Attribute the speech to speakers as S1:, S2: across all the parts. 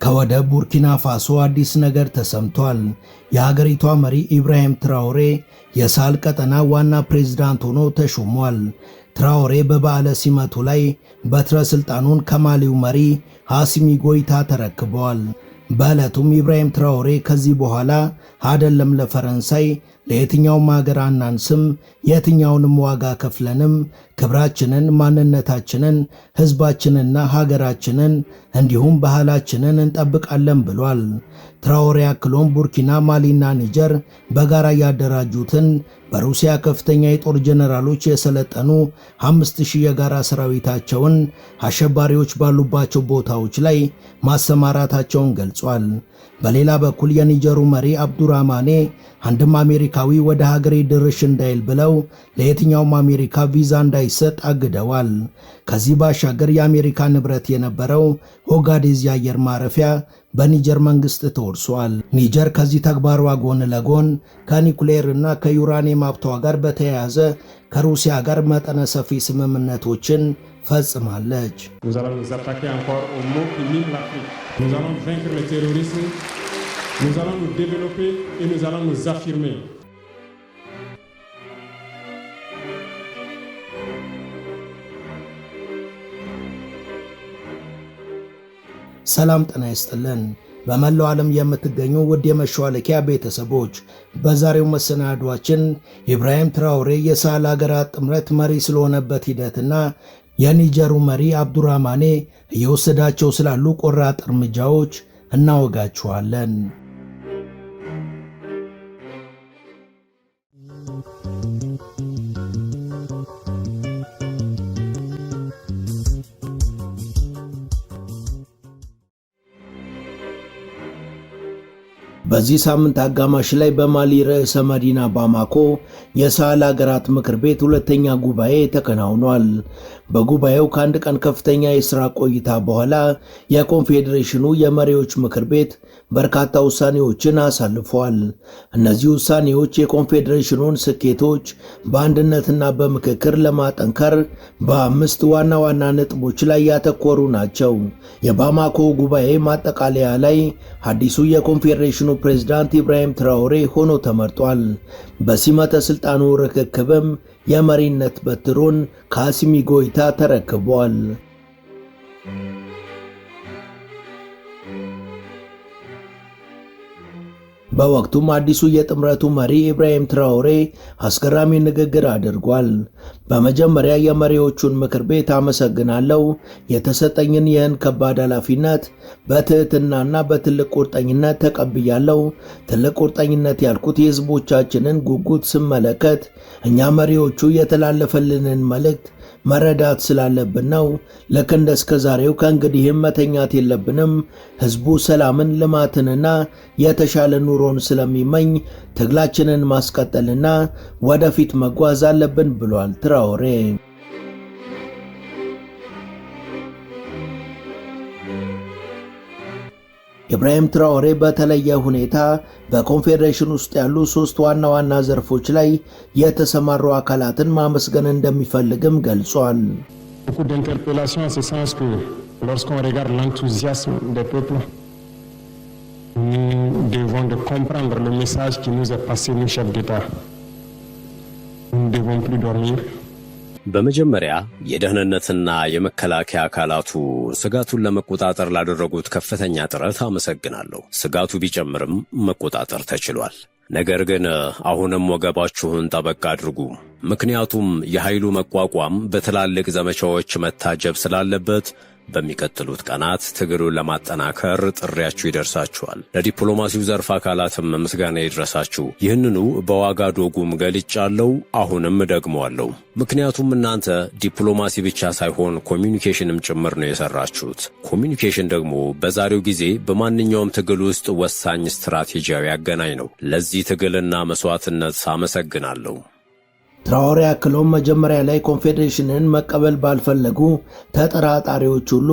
S1: ከወደ ቡርኪና ፋሶ አዲስ ነገር ተሰምቷል። የሀገሪቷ መሪ ኢብራሂም ትራኦሬ የሳህል ቀጠና ዋና ፕሬዝዳንት ሆኖ ተሾሟል። ትራኦሬ በበዓለ ሲመቱ ላይ በትረ ስልጣኑን ከማሊው መሪ ሃሲሚ ጎይታ ተረክበዋል። በዕለቱም ኢብራሂም ትራኦሬ ከዚህ በኋላ አይደለም ለፈረንሳይ ለየትኛውም ሀገር አናንስም፣ የትኛውንም ዋጋ ከፍለንም ክብራችንን፣ ማንነታችንን፣ ህዝባችንና ሀገራችንን እንዲሁም ባህላችንን እንጠብቃለን ብሏል። ትራኦሬ አክሎም ቡርኪና፣ ማሊና ኒጀር በጋራ ያደራጁትን በሩሲያ ከፍተኛ የጦር ጀነራሎች የሰለጠኑ 5000 የጋራ ሰራዊታቸውን አሸባሪዎች ባሉባቸው ቦታዎች ላይ ማሰማራታቸውን ገልጿል። በሌላ በኩል የኒጀሩ መሪ አብዱራማኔ አንድም አሜሪካዊ ወደ ሀገሬ ድርሽ እንዳይል ብለው ለየትኛውም አሜሪካ ቪዛ እንዳይሰጥ አግደዋል። ከዚህ ባሻገር የአሜሪካ ንብረት የነበረው ኦጋዴዝ የአየር ማረፊያ በኒጀር መንግስት ተወርሷል። ኒጀር ከዚህ ተግባሯ ጎን ለጎን ከኒኩሌር እና ከዩራኒየም ሀብቷ ጋር በተያያዘ ከሩሲያ ጋር መጠነ ሰፊ ስምምነቶችን ፈጽማለች።
S2: Nous allons nous développer et nous allons nous affirmer.
S1: ሰላም ጤና ይስጥልን። በመላው ዓለም የምትገኙ ውድ የመሿለኪያ ቤተሰቦች በዛሬው መሰናዷችን ኢብራሂም ትራኦሬ የሳህል ሀገራት ጥምረት መሪ ስለሆነበት ሂደትና የኒጀሩ መሪ አብዱራማኔ እየወሰዳቸው ስላሉ ቆራጥ እርምጃዎች እናወጋችኋለን። በዚህ ሳምንት አጋማሽ ላይ በማሊ ርዕሰ መዲና ባማኮ የሳህል ሀገራት ምክር ቤት ሁለተኛ ጉባኤ ተከናውኗል። በጉባኤው ከአንድ ቀን ከፍተኛ የሥራ ቆይታ በኋላ የኮንፌዴሬሽኑ የመሪዎች ምክር ቤት በርካታ ውሳኔዎችን አሳልፏል። እነዚህ ውሳኔዎች የኮንፌዴሬሽኑን ስኬቶች በአንድነትና በምክክር ለማጠንከር በአምስት ዋና ዋና ነጥቦች ላይ ያተኮሩ ናቸው። የባማኮ ጉባኤ ማጠቃለያ ላይ አዲሱ የኮንፌዴሬሽኑ ፕሬዝዳንት ኢብራሂም ትራኦሬ ሆኖ ተመርጧል። በሲመተ ስልጣኑ ርክክብም የመሪነት በትሩን ከሃሲሚ ጎይታ ተረክቧል። በወቅቱም አዲሱ የጥምረቱ መሪ ኢብራሂም ትራኦሬ አስገራሚ ንግግር አድርጓል። በመጀመሪያ የመሪዎቹን ምክር ቤት አመሰግናለሁ። የተሰጠኝን ይህን ከባድ ኃላፊነት በትህትናና በትልቅ ቁርጠኝነት ተቀብያለሁ። ትልቅ ቁርጠኝነት ያልኩት የህዝቦቻችንን ጉጉት ስመለከት እኛ መሪዎቹ የተላለፈልንን መልእክት መረዳት ስላለብን ነው። ልክ እንደ እስከዛሬው ከእንግዲህም መተኛት የለብንም። ህዝቡ ሰላምን፣ ልማትንና የተሻለ ኑሮን ስለሚመኝ ትግላችንን ማስቀጠልና ወደፊት መጓዝ አለብን ብሏል ትራኦሬ። ኢብራሂም ትራኦሬ በተለየ ሁኔታ በኮንፌዴሬሽን ውስጥ ያሉ 3 ዋና ዋና ዘርፎች ላይ የተሰማሩ አካላትን ማመስገን እንደሚፈልግም ገልጿል።
S2: Beaucoup d'interpellations en ce sens que lorsqu'on regarde l'enthousiasme des peuples, nous devons de comprendre le message qui nous est passé, nous chefs d'État. Nous ne devons plus dormir.
S3: በመጀመሪያ የደህንነትና የመከላከያ አካላቱ ስጋቱን ለመቆጣጠር ላደረጉት ከፍተኛ ጥረት አመሰግናለሁ። ስጋቱ ቢጨምርም መቆጣጠር ተችሏል። ነገር ግን አሁንም ወገባችሁን ጠበቅ አድርጉ። ምክንያቱም የኃይሉ መቋቋም በትላልቅ ዘመቻዎች መታጀብ ስላለበት በሚቀጥሉት ቀናት ትግሉን ለማጠናከር ጥሪያችሁ ይደርሳችኋል። ለዲፕሎማሲው ዘርፍ አካላትም ምስጋና ይድረሳችሁ። ይህንኑ በዋጋዶጉም ገልጫለሁ፣ አሁንም ደግመዋለሁ። ምክንያቱም እናንተ ዲፕሎማሲ ብቻ ሳይሆን ኮሚኒኬሽንም ጭምር ነው የሰራችሁት። ኮሚኒኬሽን ደግሞ በዛሬው ጊዜ በማንኛውም ትግል ውስጥ ወሳኝ ስትራቴጂያዊ አገናኝ ነው። ለዚህ ትግልና መስዋዕትነት አመሰግናለሁ።
S1: ትራኦሬ አክሎም መጀመሪያ ላይ ኮንፌዴሬሽንን መቀበል ባልፈለጉ ተጠራጣሪዎች ሁሉ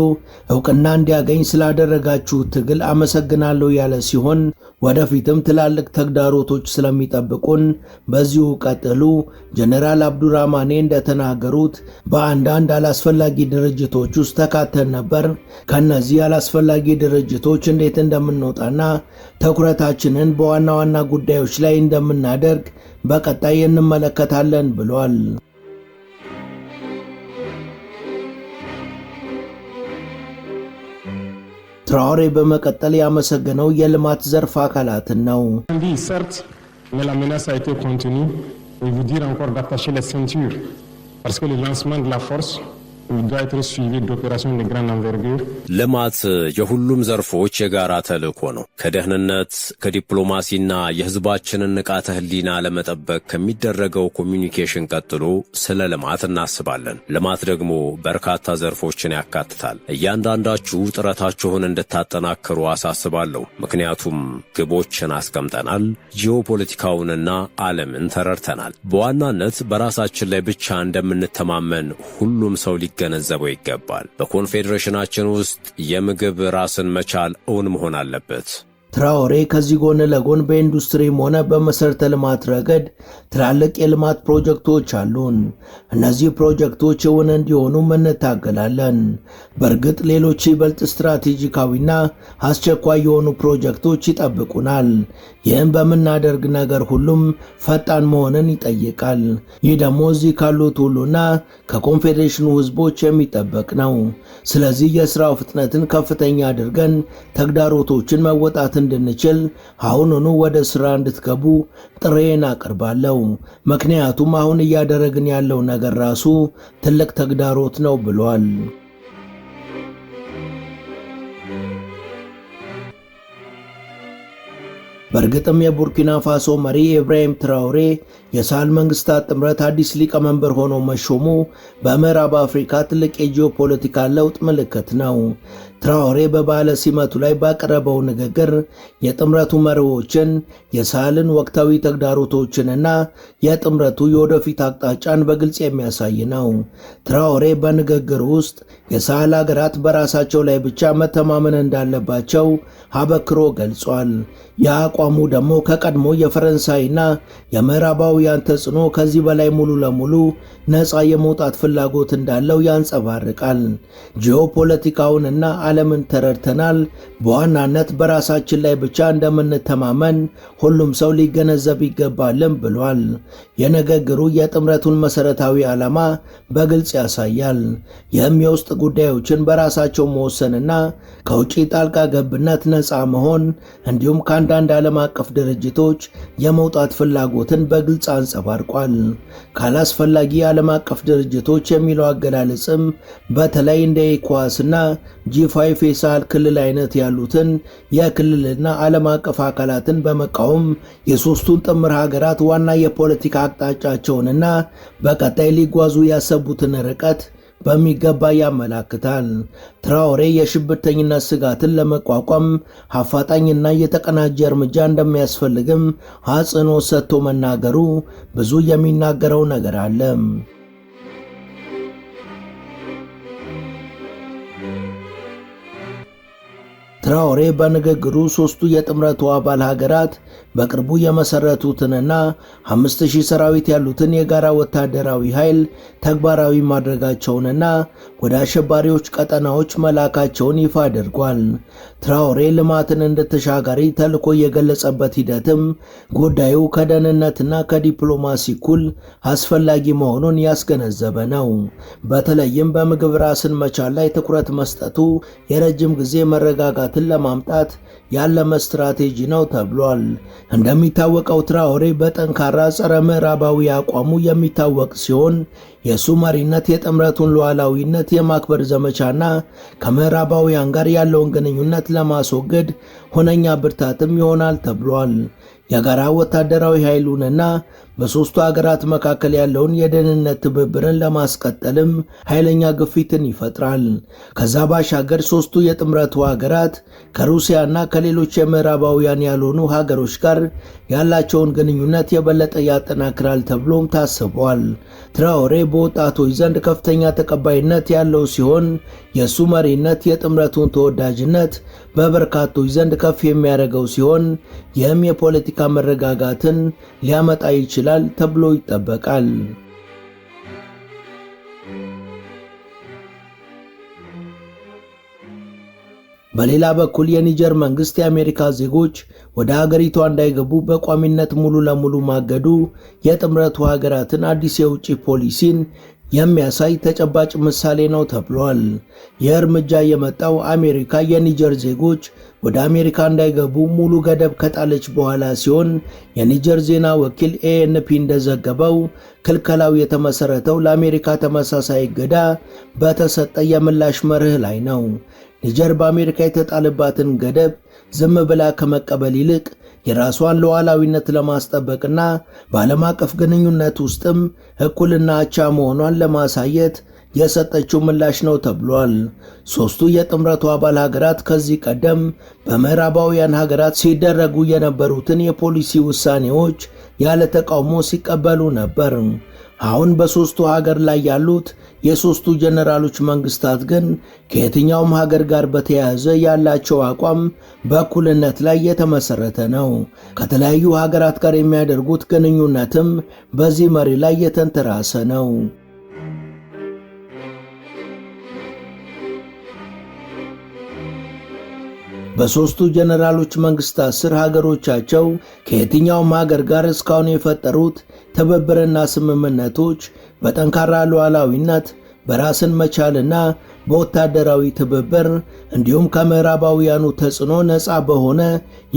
S1: ዕውቅና እንዲያገኝ ስላደረጋችሁ ትግል አመሰግናለሁ ያለ ሲሆን ወደፊትም ትላልቅ ተግዳሮቶች ስለሚጠብቁን በዚሁ ቀጥሉ። ጀነራል አብዱራማኔ እንደተናገሩት በአንዳንድ አላስፈላጊ ድርጅቶች ውስጥ ተካተን ነበር። ከነዚህ አላስፈላጊ ድርጅቶች እንዴት እንደምንወጣና ትኩረታችንን በዋና ዋና ጉዳዮች ላይ እንደምናደርግ በቀጣይ እንመለከታለን ብሏል። ትራኦሬ በመቀጠል ያመሰገነው የልማት ዘርፍ አካላትን ነው።
S3: ልማት የሁሉም ዘርፎች የጋራ ተልእኮ ነው። ከደህንነት ከዲፕሎማሲና የሕዝባችንን ንቃተ ሕሊና ለመጠበቅ ከሚደረገው ኮሚኒኬሽን ቀጥሎ ስለ ልማት እናስባለን። ልማት ደግሞ በርካታ ዘርፎችን ያካትታል። እያንዳንዳችሁ ጥረታችሁን እንድታጠናክሩ አሳስባለሁ። ምክንያቱም ግቦችን አስቀምጠናል፣ ጂኦፖለቲካውንና ዓለምን ተረድተናል። በዋናነት በራሳችን ላይ ብቻ እንደምንተማመን ሁሉም ሰው ገነዘበው ይገባል። በኮንፌዴሬሽናችን ውስጥ የምግብ ራስን መቻል እውን መሆን አለበት።
S1: ትራኦሬ ከዚህ ጎን ለጎን በኢንዱስትሪም ሆነ በመሰረተ ልማት ረገድ ትላልቅ የልማት ፕሮጀክቶች አሉን። እነዚህ ፕሮጀክቶች እውን እንዲሆኑ እንታገላለን። በእርግጥ ሌሎች ይበልጥ ስትራቴጂካዊና አስቸኳይ የሆኑ ፕሮጀክቶች ይጠብቁናል። ይህም በምናደርግ ነገር ሁሉም ፈጣን መሆንን ይጠይቃል። ይህ ደግሞ እዚህ ካሉት ሁሉና ከኮንፌዴሬሽኑ ሕዝቦች የሚጠበቅ ነው። ስለዚህ የሥራው ፍጥነትን ከፍተኛ አድርገን ተግዳሮቶችን መወጣት እንድንችል አሁኑኑ ወደ ሥራ እንድትገቡ ጥሬን አቀርባለሁ። ምክንያቱም አሁን እያደረግን ያለው ነገር ራሱ ትልቅ ተግዳሮት ነው ብሏል። በእርግጥም የቡርኪና ፋሶ መሪ ኢብራሂም ትራኦሬ የሳህል መንግስታት ጥምረት አዲስ ሊቀመንበር ሆኖ መሾሙ በምዕራብ አፍሪካ ትልቅ የጂኦፖለቲካ ለውጥ ምልክት ነው። ትራኦሬ በበዓለ ሲመቱ ላይ ባቀረበው ንግግር የጥምረቱ መሪዎችን የሳህልን ወቅታዊ ተግዳሮቶችንና የጥምረቱ የወደፊት አቅጣጫን በግልጽ የሚያሳይ ነው። ትራኦሬ በንግግር ውስጥ የሳህል ሀገራት በራሳቸው ላይ ብቻ መተማመን እንዳለባቸው አበክሮ ገልጿል። የአቋሙ ደግሞ ከቀድሞ የፈረንሳይና የምዕራባውያን ተጽዕኖ ከዚህ በላይ ሙሉ ለሙሉ ነፃ የመውጣት ፍላጎት እንዳለው ያንጸባርቃል። ጂኦፖለቲካውንና ዓለምን ተረድተናል። በዋናነት በራሳችን ላይ ብቻ እንደምንተማመን ሁሉም ሰው ሊገነዘብ ይገባልም ብሏል። የንግግሩ የጥምረቱን መሰረታዊ ዓላማ በግልጽ ያሳያል። ይህም የውስጥ ጉዳዮችን በራሳቸው መወሰንና ከውጭ ጣልቃ ገብነት ነፃ መሆን እንዲሁም ከአንዳንድ ዓለም አቀፍ ድርጅቶች የመውጣት ፍላጎትን በግልጽ አንጸባርቋል። ካላስፈላጊ ዓለም አቀፍ ድርጅቶች የሚለው አገላለጽም በተለይ እንደ ኢኳስና ጂ5 የሳህል ክልል አይነት ያሉትን የክልልና ዓለም አቀፍ አካላትን በመቃወም የሦስቱን ጥምር ሀገራት ዋና የፖለቲካ አቅጣጫቸውንና በቀጣይ ሊጓዙ ያሰቡትን ርቀት በሚገባ ያመላክታል። ትራኦሬ የሽብርተኝነት ስጋትን ለመቋቋም አፋጣኝና የተቀናጀ እርምጃ እንደሚያስፈልግም አጽንኦት ሰጥቶ መናገሩ ብዙ የሚናገረው ነገር አለ። ትራኦሬ በንግግሩ ሦስቱ የጥምረቱ አባል ሀገራት በቅርቡ የመሰረቱትንና 5000 ሰራዊት ያሉትን የጋራ ወታደራዊ ኃይል ተግባራዊ ማድረጋቸውንና ወደ አሸባሪዎች ቀጠናዎች መላካቸውን ይፋ አድርጓል። ትራኦሬ ልማትን እንደ ተሻጋሪ ተልዕኮ የገለጸበት ሂደትም ጉዳዩ ከደህንነትና ከዲፕሎማሲ እኩል አስፈላጊ መሆኑን ያስገነዘበ ነው። በተለይም በምግብ ራስን መቻል ላይ ትኩረት መስጠቱ የረጅም ጊዜ መረጋጋትን ለማምጣት ያለመ ስትራቴጂ ነው ተብሏል። እንደሚታወቀው ትራኦሬ በጠንካራ ጸረ ምዕራባዊ አቋሙ የሚታወቅ ሲሆን የሱ መሪነት የጥምረቱን ሉዓላዊነት የማክበር ዘመቻና ከምዕራባውያን ጋር ያለውን ግንኙነት ለማስወገድ ሁነኛ ብርታትም ይሆናል ተብሏል። የጋራ ወታደራዊ ኃይሉንና በሦስቱ ሀገራት መካከል ያለውን የደህንነት ትብብርን ለማስቀጠልም ኃይለኛ ግፊትን ይፈጥራል። ከዛ ባሻገር ሦስቱ የጥምረቱ ሀገራት ከሩሲያና ከሌሎች የምዕራባውያን ያልሆኑ ሀገሮች ጋር ያላቸውን ግንኙነት የበለጠ ያጠናክራል ተብሎም ታስቧል። ትራኦሬ በወጣቶች ዘንድ ከፍተኛ ተቀባይነት ያለው ሲሆን የሱ መሪነት የጥምረቱን ተወዳጅነት በበርካቶች ዘንድ ከፍ የሚያደርገው ሲሆን ይህም የፖለቲካ መረጋጋትን ሊያመጣ ይችላል ተብሎ ይጠበቃል። በሌላ በኩል የኒጀር መንግስት የአሜሪካ ዜጎች ወደ ሀገሪቷ እንዳይገቡ በቋሚነት ሙሉ ለሙሉ ማገዱ የጥምረቱ ሀገራትን አዲስ የውጭ ፖሊሲን የሚያሳይ ተጨባጭ ምሳሌ ነው ተብሏል። ይህ እርምጃ የመጣው አሜሪካ የኒጀር ዜጎች ወደ አሜሪካ እንዳይገቡ ሙሉ ገደብ ከጣለች በኋላ ሲሆን የኒጀር ዜና ወኪል ኤኤንፒ እንደዘገበው ክልከላው የተመሰረተው ለአሜሪካ ተመሳሳይ እገዳ በተሰጠ የምላሽ መርህ ላይ ነው። ኒጀር በአሜሪካ የተጣለባትን ገደብ ዝም ብላ ከመቀበል ይልቅ የራሷን ሉዓላዊነት ለማስጠበቅና በዓለም አቀፍ ግንኙነት ውስጥም እኩልና አቻ መሆኗን ለማሳየት የሰጠችው ምላሽ ነው ተብሏል። ሦስቱ የጥምረቱ አባል ሀገራት ከዚህ ቀደም በምዕራባውያን ሀገራት ሲደረጉ የነበሩትን የፖሊሲ ውሳኔዎች ያለ ተቃውሞ ሲቀበሉ ነበር። አሁን በሦስቱ ሀገር ላይ ያሉት የሦስቱ ጀነራሎች መንግስታት ግን ከየትኛውም ሀገር ጋር በተያያዘ ያላቸው አቋም በእኩልነት ላይ የተመሰረተ ነው። ከተለያዩ ሀገራት ጋር የሚያደርጉት ግንኙነትም በዚህ መሪ ላይ የተንተራሰ ነው። በሦስቱ ጀነራሎች መንግስታት ስር ሀገሮቻቸው ከየትኛውም ሀገር ጋር እስካሁን የፈጠሩት ትብብርና ስምምነቶች በጠንካራ ሉዓላዊነት፣ በራስን መቻልና በወታደራዊ ትብብር እንዲሁም ከምዕራባውያኑ ተጽዕኖ ነፃ በሆነ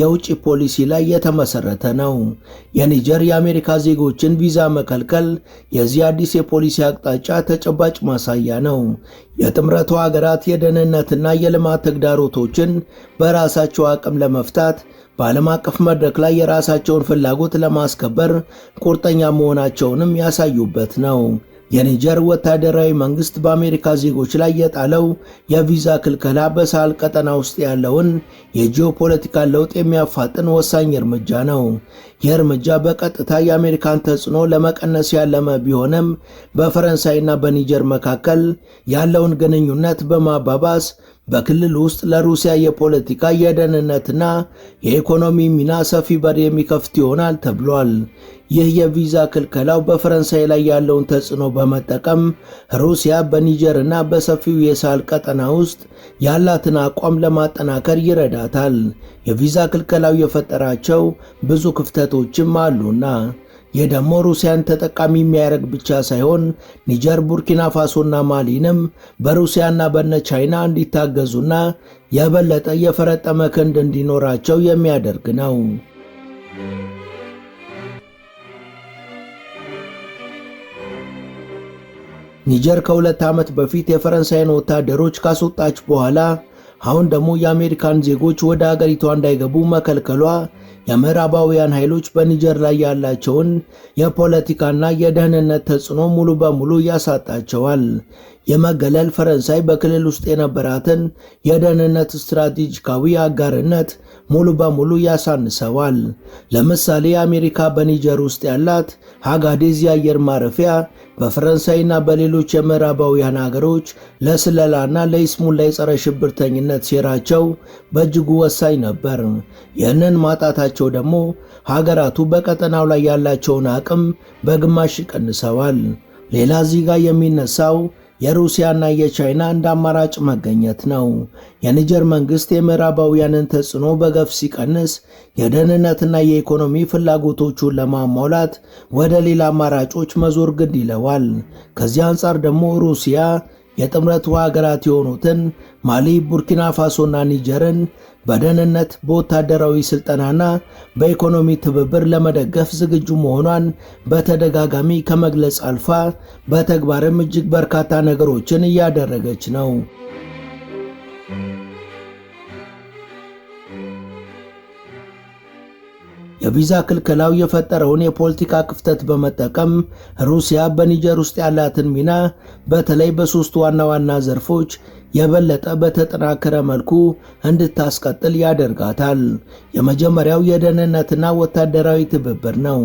S1: የውጭ ፖሊሲ ላይ የተመሰረተ ነው። የኒጀር የአሜሪካ ዜጎችን ቪዛ መከልከል የዚህ አዲስ የፖሊሲ አቅጣጫ ተጨባጭ ማሳያ ነው። የጥምረቱ ሀገራት የደህንነትና የልማት ተግዳሮቶችን በራሳቸው አቅም ለመፍታት በዓለም አቀፍ መድረክ ላይ የራሳቸውን ፍላጎት ለማስከበር ቁርጠኛ መሆናቸውንም ያሳዩበት ነው። የኒጀር ወታደራዊ መንግስት በአሜሪካ ዜጎች ላይ የጣለው የቪዛ ክልከላ በሳህል ቀጠና ውስጥ ያለውን የጂኦፖለቲካል ለውጥ የሚያፋጥን ወሳኝ እርምጃ ነው። ይህ እርምጃ በቀጥታ የአሜሪካን ተጽዕኖ ለመቀነስ ያለመ ቢሆንም በፈረንሳይና በኒጀር መካከል ያለውን ግንኙነት በማባባስ በክልል ውስጥ ለሩሲያ የፖለቲካ የደህንነትና የኢኮኖሚ ሚና ሰፊ በር የሚከፍት ይሆናል ተብሏል። ይህ የቪዛ ክልከላው በፈረንሳይ ላይ ያለውን ተጽዕኖ በመጠቀም ሩሲያ በኒጀርና በሰፊው የሳህል ቀጠና ውስጥ ያላትን አቋም ለማጠናከር ይረዳታል። የቪዛ ክልከላው የፈጠራቸው ብዙ ክፍተቶችም አሉና ይህ ደግሞ ሩሲያን ተጠቃሚ የሚያደርግ ብቻ ሳይሆን ኒጀር፣ ቡርኪና ፋሶና ማሊንም በሩሲያና በነ ቻይና እንዲታገዙና የበለጠ የፈረጠመ ክንድ እንዲኖራቸው የሚያደርግ ነው። ኒጀር ከ2 ዓመት በፊት የፈረንሳይን ወታደሮች ካስወጣች በኋላ አሁን ደግሞ የአሜሪካን ዜጎች ወደ አገሪቷ እንዳይገቡ መከልከሏ የምዕራባውያን ኃይሎች በኒጀር ላይ ያላቸውን የፖለቲካና የደህንነት ተጽዕኖ ሙሉ በሙሉ ያሳጣቸዋል። የመገለል ፈረንሳይ በክልል ውስጥ የነበራትን የደህንነት ስትራቴጂካዊ አጋርነት ሙሉ በሙሉ ያሳንሰዋል። ለምሳሌ አሜሪካ በኒጀር ውስጥ ያላት አጋዴዝ የአየር ማረፊያ በፈረንሳይና በሌሎች የምዕራባውያን ሀገሮች ለስለላና ለይስሙላ የጸረ ሽብርተኝነት ሴራቸው በእጅጉ ወሳኝ ነበር። ይህንን ማጣታቸው ደግሞ ሀገራቱ በቀጠናው ላይ ያላቸውን አቅም በግማሽ ይቀንሰዋል። ሌላ እዚህ ጋር የሚነሳው የሩሲያና የቻይና እንደ አማራጭ መገኘት ነው። የኒጀር መንግስት የምዕራባውያንን ተጽዕኖ በገፍ ሲቀንስ የደህንነትና የኢኮኖሚ ፍላጎቶቹን ለማሟላት ወደ ሌላ አማራጮች መዞር ግድ ይለዋል። ከዚህ አንጻር ደግሞ ሩሲያ የጥምረቱ ሀገራት የሆኑትን ማሊ፣ ቡርኪና ፋሶና ኒጀርን በደህንነት በወታደራዊ ስልጠናና በኢኮኖሚ ትብብር ለመደገፍ ዝግጁ መሆኗን በተደጋጋሚ ከመግለጽ አልፋ በተግባርም እጅግ በርካታ ነገሮችን እያደረገች ነው። የቪዛ ክልከላው የፈጠረውን የፖለቲካ ክፍተት በመጠቀም ሩሲያ በኒጀር ውስጥ ያላትን ሚና በተለይ በሶስት ዋና ዋና ዘርፎች የበለጠ በተጠናከረ መልኩ እንድታስቀጥል ያደርጋታል። የመጀመሪያው የደህንነትና ወታደራዊ ትብብር ነው።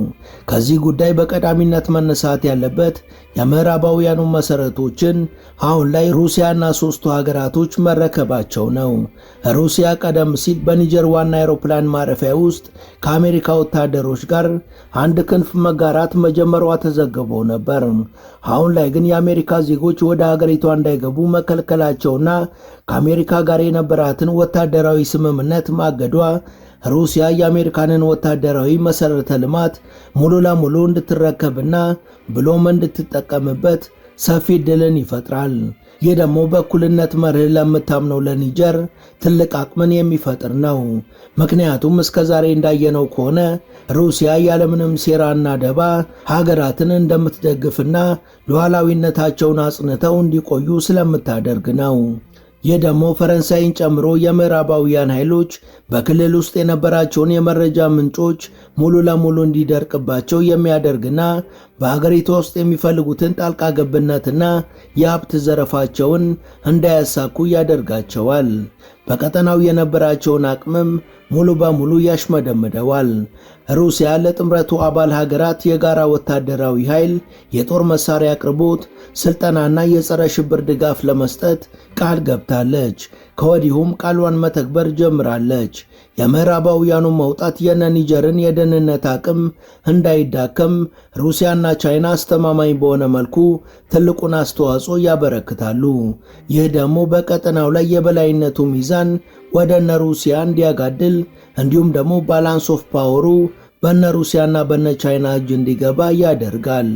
S1: ከዚህ ጉዳይ በቀዳሚነት መነሳት ያለበት የምዕራባውያኑ መሰረቶችን አሁን ላይ ሩሲያና ሶስቱ ሀገራቶች መረከባቸው ነው። ሩሲያ ቀደም ሲል በኒጀር ዋና አውሮፕላን ማረፊያ ውስጥ ከአሜሪካ ወታደሮች ጋር አንድ ክንፍ መጋራት መጀመሯ ተዘግቦ ነበር። አሁን ላይ ግን የአሜሪካ ዜጎች ወደ ሀገሪቷ እንዳይገቡ መከልከላቸውና ከአሜሪካ ጋር የነበራትን ወታደራዊ ስምምነት ማገዷ ሩሲያ የአሜሪካንን ወታደራዊ መሰረተ ልማት ሙሉ ለሙሉ እንድትረከብና ብሎም እንድትጠቀምበት ሰፊ ዕድልን ይፈጥራል። ይህ ደግሞ በእኩልነት መርህ ለምታምነው ለኒጀር ትልቅ አቅምን የሚፈጥር ነው። ምክንያቱም እስከዛሬ እንዳየነው ከሆነ ሩሲያ ያለምንም ሴራና ደባ ሀገራትን እንደምትደግፍና ሉዓላዊነታቸውን አጽንተው እንዲቆዩ ስለምታደርግ ነው። ይህ ደግሞ ፈረንሳይን ጨምሮ የምዕራባውያን ኃይሎች በክልል ውስጥ የነበራቸውን የመረጃ ምንጮች ሙሉ ለሙሉ እንዲደርቅባቸው የሚያደርግና በሀገሪቷ ውስጥ የሚፈልጉትን ጣልቃ ገብነትና የሀብት ዘረፋቸውን እንዳያሳኩ ያደርጋቸዋል። በቀጠናው የነበራቸውን አቅምም ሙሉ በሙሉ ያሽመደምደዋል። ሩሲያ ለጥምረቱ አባል ሀገራት የጋራ ወታደራዊ ኃይል፣ የጦር መሳሪያ አቅርቦት፣ ስልጠናና የጸረ ሽብር ድጋፍ ለመስጠት ቃል ገብታለች። ከወዲሁም ቃሏን መተግበር ጀምራለች። የምዕራባውያኑ መውጣት የነ ኒጀርን የደህንነት አቅም እንዳይዳከም ሩሲያና ቻይና አስተማማኝ በሆነ መልኩ ትልቁን አስተዋጽኦ ያበረክታሉ። ይህ ደግሞ በቀጠናው ላይ የበላይነቱ ሚዛን ወደ እነ ሩሲያ እንዲያጋድል እንዲሁም ደግሞ ባላንስ ኦፍ ፓወሩ በነ ሩሲያና በነ ቻይና እጅ እንዲገባ ያደርጋል።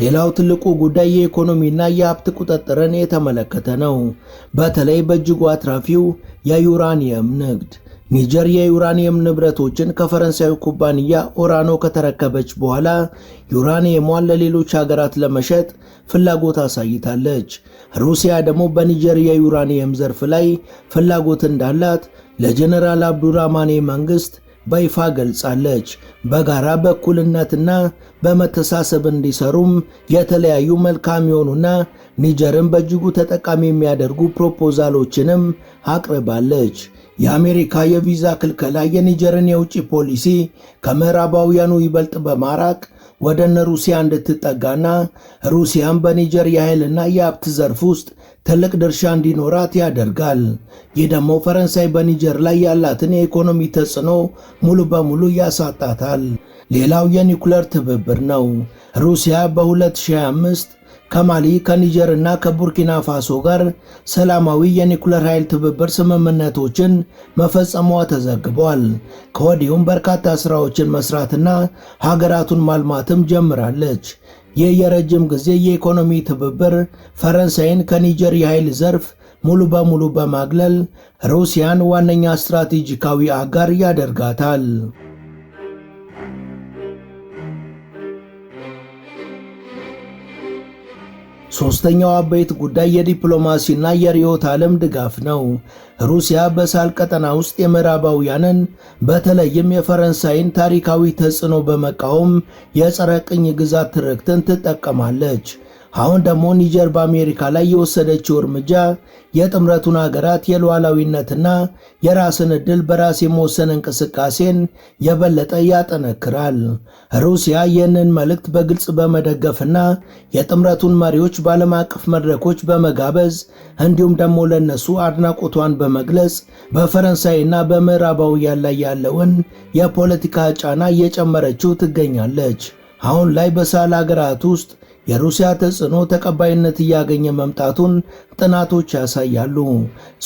S1: ሌላው ትልቁ ጉዳይ የኢኮኖሚና የሀብት ቁጥጥርን የተመለከተ ነው። በተለይ በእጅጉ አትራፊው የዩራኒየም ንግድ። ኒጀር የዩራኒየም ንብረቶችን ከፈረንሳዊ ኩባንያ ኦራኖ ከተረከበች በኋላ ዩራኒየሟን ለሌሎች ሀገራት ለመሸጥ ፍላጎት አሳይታለች። ሩሲያ ደግሞ በኒጀር የዩራኒየም ዘርፍ ላይ ፍላጎት እንዳላት ለጀነራል አብዱራማኔ መንግስት በይፋ ገልጻለች። በጋራ በእኩልነትና በመተሳሰብ እንዲሰሩም የተለያዩ መልካም የሆኑና ኒጀርን በእጅጉ ተጠቃሚ የሚያደርጉ ፕሮፖዛሎችንም አቅርባለች። የአሜሪካ የቪዛ ክልከላ የኒጀርን የውጭ ፖሊሲ ከምዕራባውያኑ ይበልጥ በማራቅ ወደ እነ ሩሲያ እንድትጠጋና ሩሲያን በኒጀር የኃይልና የሀብት ዘርፍ ውስጥ ትልቅ ድርሻ እንዲኖራት ያደርጋል። ይህ ደግሞ ፈረንሳይ በኒጀር ላይ ያላትን የኢኮኖሚ ተጽዕኖ ሙሉ በሙሉ ያሳጣታል። ሌላው የኒኩለር ትብብር ነው። ሩሲያ በ2025 ከማሊ ከኒጀር እና ከቡርኪና ፋሶ ጋር ሰላማዊ የኒኩለር ኃይል ትብብር ስምምነቶችን መፈጸሟ ተዘግቧል። ከወዲሁም በርካታ ስራዎችን መስራትና ሀገራቱን ማልማትም ጀምራለች። ይህ የረጅም ጊዜ የኢኮኖሚ ትብብር ፈረንሳይን ከኒጀር የኃይል ዘርፍ ሙሉ በሙሉ በማግለል ሩሲያን ዋነኛ ስትራቴጂካዊ አጋር ያደርጋታል። ሶስተኛው አበይት ጉዳይ የዲፕሎማሲና የርዕዮተ ዓለም ድጋፍ ነው። ሩሲያ በሳህል ቀጠና ውስጥ የምዕራባውያንን በተለይም የፈረንሳይን ታሪካዊ ተጽዕኖ በመቃወም የጸረ ቅኝ ግዛት ትርክትን ትጠቀማለች። አሁን ደግሞ ኒጀር በአሜሪካ ላይ የወሰደችው እርምጃ የጥምረቱን ሀገራት የሉዓላዊነትና የራስን ዕድል በራስ የመወሰን እንቅስቃሴን የበለጠ ያጠነክራል። ሩሲያ ይህንን መልእክት በግልጽ በመደገፍና የጥምረቱን መሪዎች በዓለም አቀፍ መድረኮች በመጋበዝ እንዲሁም ደግሞ ለነሱ አድናቆቷን በመግለጽ በፈረንሳይና በምዕራባውያን ላይ ያለውን የፖለቲካ ጫና እየጨመረችው ትገኛለች። አሁን ላይ በሳህል ሀገራት ውስጥ የሩሲያ ተጽዕኖ ተቀባይነት እያገኘ መምጣቱን ጥናቶች ያሳያሉ።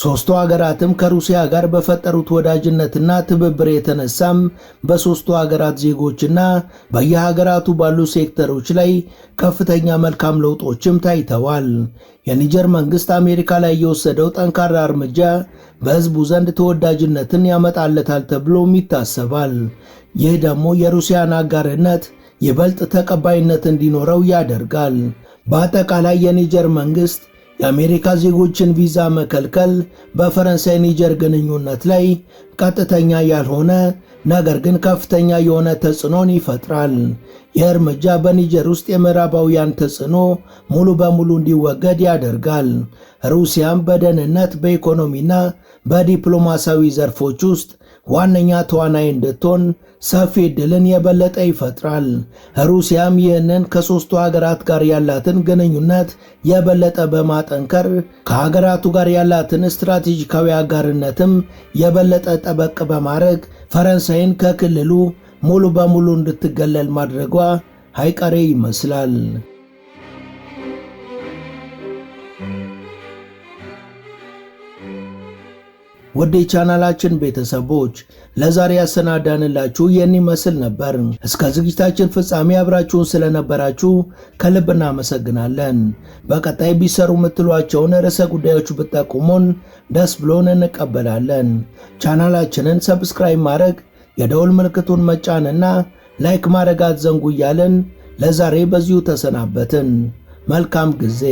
S1: ሶስቱ ሀገራትም ከሩሲያ ጋር በፈጠሩት ወዳጅነትና ትብብር የተነሳም በሶስቱ ሀገራት ዜጎችና በየሀገራቱ ባሉ ሴክተሮች ላይ ከፍተኛ መልካም ለውጦችም ታይተዋል። የኒጀር መንግስት አሜሪካ ላይ የወሰደው ጠንካራ እርምጃ በህዝቡ ዘንድ ተወዳጅነትን ያመጣለታል ተብሎም ይታሰባል። ይህ ደግሞ የሩሲያን አጋርነት ይበልጥ ተቀባይነት እንዲኖረው ያደርጋል። በአጠቃላይ የኒጀር መንግስት የአሜሪካ ዜጎችን ቪዛ መከልከል በፈረንሳይ ኒጀር ግንኙነት ላይ ቀጥተኛ ያልሆነ ነገር ግን ከፍተኛ የሆነ ተጽዕኖን ይፈጥራል። ይህ እርምጃ በኒጀር ውስጥ የምዕራባውያን ተጽዕኖ ሙሉ በሙሉ እንዲወገድ ያደርጋል። ሩሲያም በደህንነት፣ በኢኮኖሚና በዲፕሎማሲያዊ ዘርፎች ውስጥ ዋነኛ ተዋናይ እንድትሆን ሰፊ ዕድልን የበለጠ ይፈጥራል። ሩሲያም ይህንን ከሦስቱ ሀገራት ጋር ያላትን ግንኙነት የበለጠ በማጠንከር ከሀገራቱ ጋር ያላትን ስትራቴጂካዊ አጋርነትም የበለጠ ጠበቅ በማድረግ ፈረንሳይን ከክልሉ ሙሉ በሙሉ እንድትገለል ማድረጓ አይቀሬ ይመስላል። ውድ የቻናላችን ቤተሰቦች ለዛሬ ያሰናዳንላችሁ ይህን ይመስል ነበር። እስከ ዝግጅታችን ፍጻሜ አብራችሁን ስለነበራችሁ ከልብ እናመሰግናለን። በቀጣይ ቢሰሩ የምትሏቸውን ርዕሰ ጉዳዮች ብትጠቁሙን ደስ ብሎን እንቀበላለን። ቻናላችንን ሰብስክራይብ ማድረግ፣ የደውል ምልክቱን መጫንና ላይክ ማድረግ አትዘንጉ እያልን ለዛሬ በዚሁ ተሰናበትን። መልካም ጊዜ።